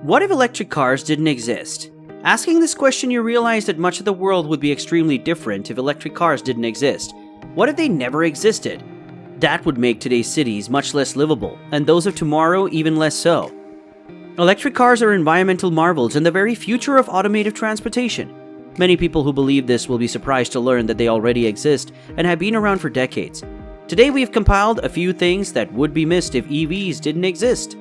What if electric cars didn't exist? Asking this question, you realize that much of the world would be extremely different if electric cars didn't exist. What if they never existed? That would make today's cities much less livable, and those of tomorrow even less so. Electric cars are environmental marvels and the very future of automated transportation. Many people who believe this will be surprised to learn that they already exist and have been around for decades. Today we've compiled a few things that would be missed if EVs didn't exist.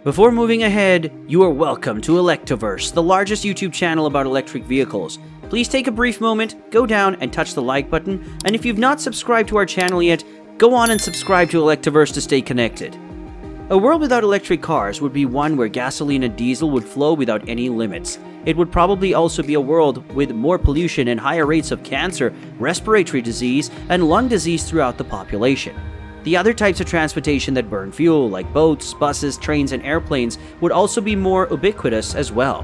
Before moving ahead, you are welcome to Electrverse, the largest YouTube channel about electric vehicles. Please take a brief moment, go down and touch the like button, and if you've not subscribed to our channel yet, go on and subscribe to Electrverse to stay connected. A world without electric cars would be one where gasoline and diesel would flow without any limits. It would probably also be a world with more pollution and higher rates of cancer, respiratory disease, and lung disease throughout the population. The other types of transportation that burn fuel, like boats, buses, trains, and airplanes, would also be more ubiquitous as well.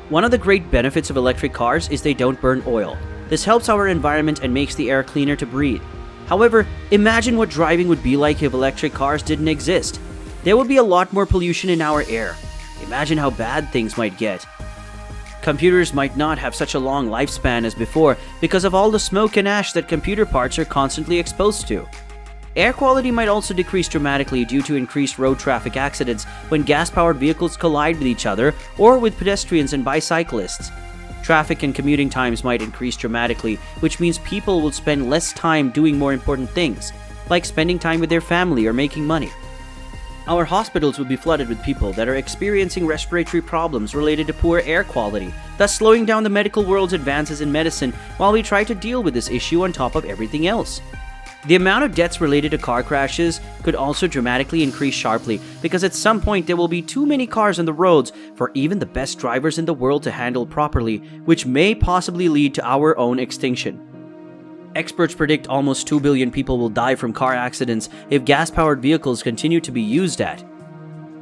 One of the great benefits of electric cars is they don't burn oil. This helps our environment and makes the air cleaner to breathe. However, imagine what driving would be like if electric cars didn't exist. There would be a lot more pollution in our air. Imagine how bad things might get. Computers might not have such a long lifespan as before because of all the smoke and ash that computer parts are constantly exposed to. Air quality might also decrease dramatically due to increased road traffic accidents when gas-powered vehicles collide with each other or with pedestrians and bicyclists. Traffic and commuting times might increase dramatically, which means people will spend less time doing more important things, like spending time with their family or making money. Our hospitals would be flooded with people that are experiencing respiratory problems related to poor air quality, thus slowing down the medical world's advances in medicine while we try to deal with this issue on top of everything else. The amount of deaths related to car crashes could also dramatically increase sharply because at some point there will be too many cars on the roads for even the best drivers in the world to handle properly, which may possibly lead to our own extinction. Experts predict almost 2 billion people will die from car accidents if gas-powered vehicles continue to be used at.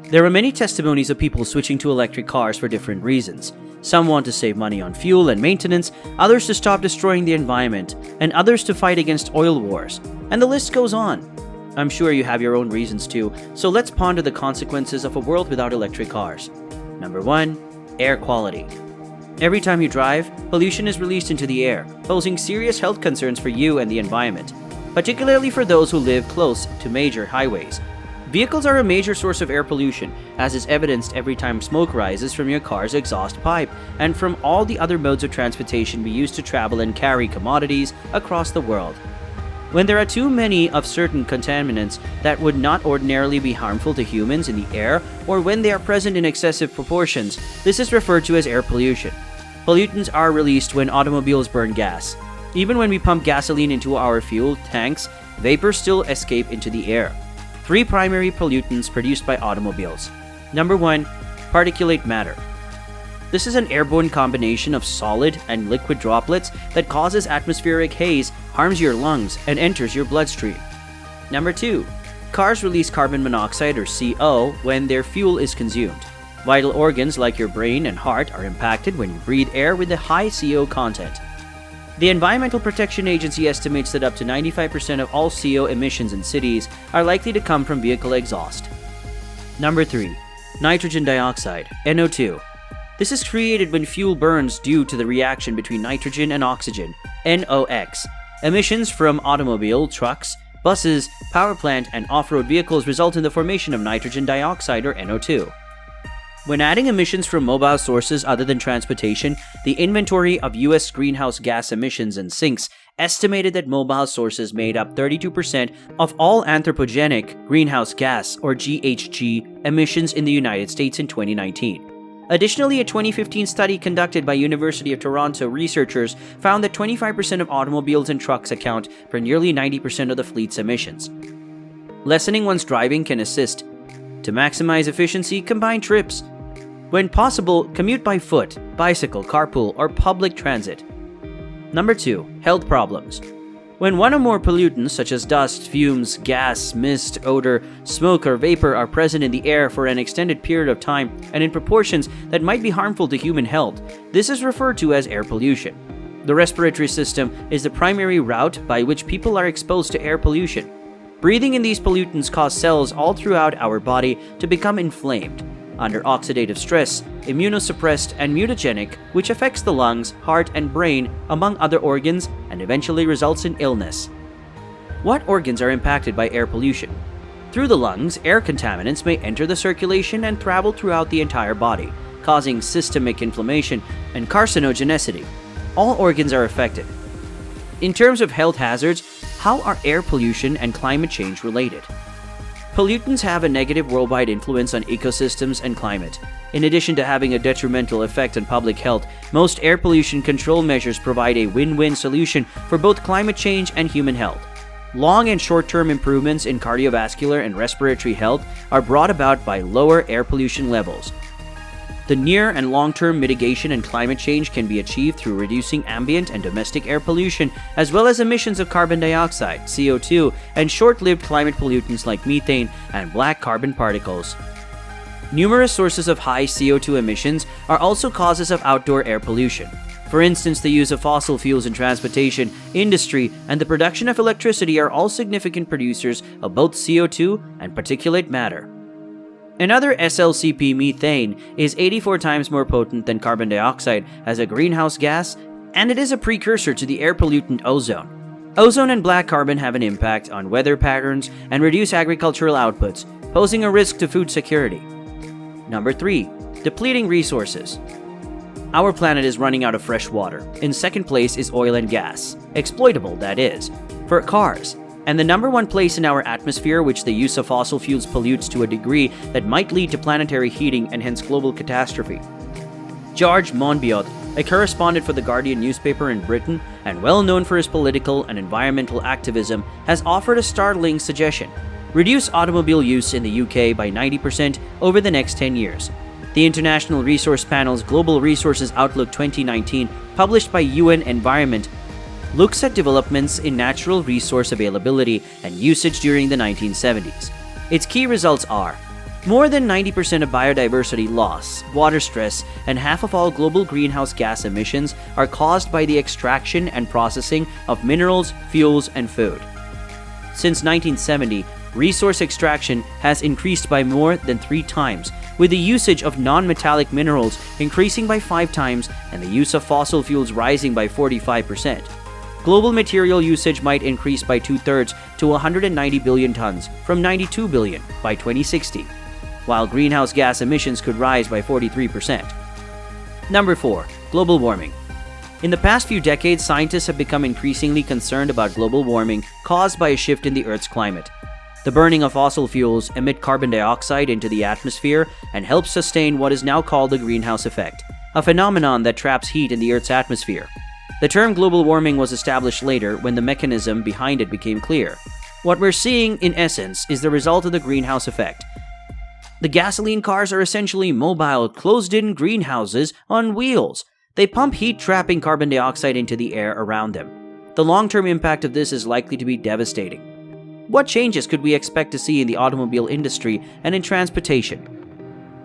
There are many testimonies of people switching to electric cars for different reasons. Some want to save money on fuel and maintenance, others to stop destroying the environment, and others to fight against oil wars. And the list goes on. I'm sure you have your own reasons too, so let's ponder the consequences of a world without electric cars. Number 1. Air quality. Every time you drive, pollution is released into the air, posing serious health concerns for you and the environment, particularly for those who live close to major highways. Vehicles are a major source of air pollution, as is evidenced every time smoke rises from your car's exhaust pipe and from all the other modes of transportation we use to travel and carry commodities across the world. When there are too many of certain contaminants that would not ordinarily be harmful to humans in the air, or when they are present in excessive proportions, this is referred to as air pollution. Pollutants are released when automobiles burn gas. Even when we pump gasoline into our fuel tanks, vapor still escape into the air. 3 primary pollutants produced by automobiles. Number 1. Particulate matter. This is an airborne combination of solid and liquid droplets that causes atmospheric haze, harms your lungs, and enters your bloodstream. Number 2. Cars release carbon monoxide or CO when their fuel is consumed. Vital organs like your brain and heart are impacted when you breathe air with a high CO content. The Environmental Protection Agency estimates that up to 95% of all CO emissions in cities are likely to come from vehicle exhaust. Number 3. Nitrogen dioxide, NO2. This is created when fuel burns due to the reaction between nitrogen and oxygen, NOx. Emissions from automobile, trucks, buses, power plant, and off-road vehicles result in the formation of nitrogen dioxide or NO2. When adding emissions from mobile sources other than transportation, the inventory of U.S. greenhouse gas emissions and sinks estimated that mobile sources made up 32% of all anthropogenic greenhouse gas or GHG emissions in the United States in 2019. Additionally, a 2015 study conducted by University of Toronto researchers found that 25% of automobiles and trucks account for nearly 90% of the fleet's emissions. Lessening one's driving can assist. To maximize efficiency, combine trips. When possible, commute by foot, bicycle, carpool, or public transit. Number 2. Health problems. When one or more pollutants such as dust, fumes, gas, mist, odor, smoke, or vapor are present in the air for an extended period of time and in proportions that might be harmful to human health, this is referred to as air pollution. The respiratory system is the primary route by which people are exposed to air pollution. Breathing in these pollutants cause cells all throughout our body to become inflamed. under oxidative stress, immunosuppressed, and mutagenic, which affects the lungs, heart, and brain, among other organs, and eventually results in illness. What organs are impacted by air pollution? Through the lungs, air contaminants may enter the circulation and travel throughout the entire body, causing systemic inflammation and carcinogenicity. All organs are affected. In terms of health hazards, how are air pollution and climate change related? Pollutants have a negative worldwide influence on ecosystems and climate. In addition to having a detrimental effect on public health, most air pollution control measures provide a win-win solution for both climate change and human health. Long and short-term improvements in cardiovascular and respiratory health are brought about by lower air pollution levels. The near and long-term mitigation and climate change can be achieved through reducing ambient and domestic air pollution, as well as emissions of carbon dioxide, CO2, and short-lived climate pollutants like methane and black carbon particles. Numerous sources of high CO2 emissions are also causes of outdoor air pollution. For instance, the use of fossil fuels in transportation, industry, and the production of electricity are all significant producers of both CO2 and particulate matter. Another SLCP, methane, is 84 times more potent than carbon dioxide as a greenhouse gas, and it is a precursor to the air pollutant ozone. Ozone and black carbon have an impact on weather patterns and reduce agricultural outputs, posing a risk to food security. Number 3. Depleting resources. Our planet is running out of fresh water. In second place is oil and gas, exploitable that is, for cars. And the number one place in our atmosphere, which the use of fossil fuels pollutes to a degree that might lead to planetary heating and hence global catastrophe. George Monbiot, a correspondent for the Guardian newspaper in Britain and well known for his political and environmental activism, has offered a startling suggestion: reduce automobile use in the UK by 90% over the next 10 years. The International Resource Panel's Global Resources Outlook 2019, published by UN Environment, looks at developments in natural resource availability and usage during the 1970s. Its key results are more than 90% of biodiversity loss, water stress, and half of all global greenhouse gas emissions are caused by the extraction and processing of minerals, fuels, and food. Since 1970, resource extraction has increased by more than 3 times, with the usage of non-metallic minerals increasing by 5 times and the use of fossil fuels rising by 45%. Global material usage might increase by 2/3 to 190 billion tons from 92 billion by 2060, while greenhouse gas emissions could rise by 43%. Number 4. Global warming. In the past few decades, scientists have become increasingly concerned about global warming caused by a shift in the Earth's climate. The burning of fossil fuels emit carbon dioxide into the atmosphere and helps sustain what is now called the greenhouse effect, a phenomenon that traps heat in the Earth's atmosphere. The term global warming was established later when the mechanism behind it became clear. What we're seeing, in essence, is the result of the greenhouse effect. The gasoline cars are essentially mobile, closed-in greenhouses on wheels. They pump heat, trapping carbon dioxide into the air around them. The long-term impact of this is likely to be devastating. What changes could we expect to see in the automobile industry and in transportation?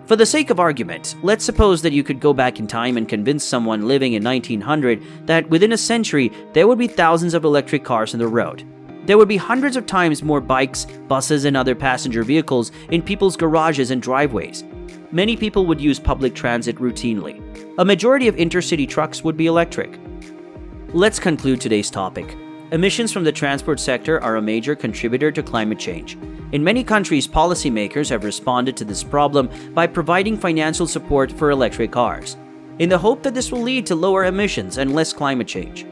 For the sake of argument, let's suppose that you could go back in time and convince someone living in 1900 that within a century there would be thousands of electric cars on the road. There would be hundreds of times more bikes, buses, and other passenger vehicles in people's garages and driveways. Many people would use public transit routinely. A majority of intercity trucks would be electric. Let's conclude today's topic. Emissions from the transport sector are a major contributor to climate change. In many countries, policymakers have responded to this problem by providing financial support for electric cars, in the hope that this will lead to lower emissions and less climate change.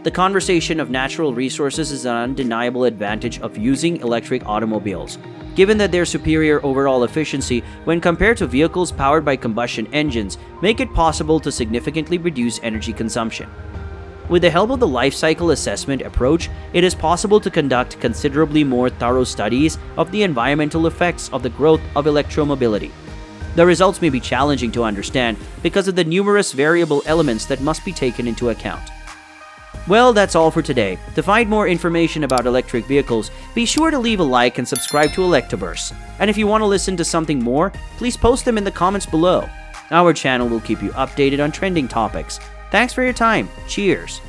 The conservation of natural resources is an undeniable advantage of using electric automobiles, given that their superior overall efficiency when compared to vehicles powered by combustion engines make it possible to significantly reduce energy consumption. With the help of the life cycle assessment approach, it is possible to conduct considerably more thorough studies of the environmental effects of the growth of electromobility. The results may be challenging to understand because of the numerous variable elements that must be taken into account. Well, that's all for today. To find more information about electric vehicles, be sure to leave a like and subscribe to Electrverse. And if you want to listen to something more, please post them in the comments below. Our channel will keep you updated on trending topics. Thanks for your time. Cheers.